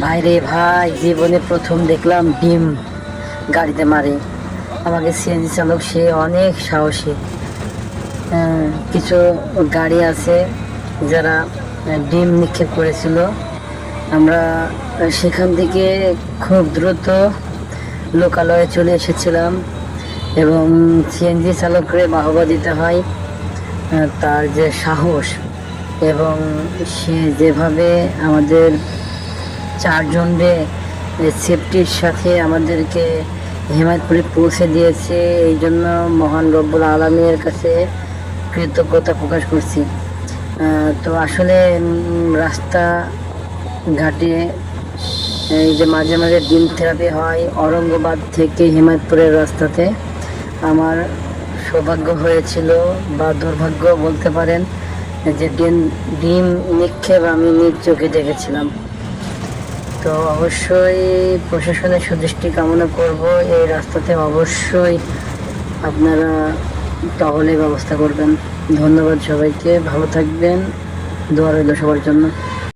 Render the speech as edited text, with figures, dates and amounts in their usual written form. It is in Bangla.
ভাই রে ভাই, জীবনে প্রথম দেখলাম ডিম গাড়িতে মারে। আমাকে সিএনজি চালক সে অনেক সাহসী। কিছু গাড়ি আছে যারা ডিম নিক্ষেপ করেছিল। আমরা সেখান থেকে খুব দ্রুত লোকালয়ে চলে এসেছিলাম এবং সিএনজি চালককে বাহবা দিতে হয়। তার যে সাহস এবং সে যেভাবে আমাদের চারজনকে সেফটির সাথে আমাদেরকে হেমায়তপুরে পৌঁছে দিয়েছে, এই জন্য মহান রব্বুল আলমীর কাছে কৃতজ্ঞতা প্রকাশ করছি। তো আসলে রাস্তা ঘাটে এই যে মাঝে মাঝে ডিম থেরাপি হয় ঔরঙ্গাবাদ থেকে হেমায়তপুরের রাস্তাতে। আমার সৌভাগ্য হয়েছিল বা দুর্ভাগ্য বলতে পারেন যে ডিম নিক্ষেপ আমি নিজ চোখে দেখেছিলাম। তো অবশ্যই প্রশাসনের সুদৃষ্টি কামনা করব, এই রাস্তাতে অবশ্যই আপনারা টহলের ব্যবস্থা করবেন। ধন্যবাদ সবাইকে, ভালো থাকবেন, দোয়া রইল সবার জন্য।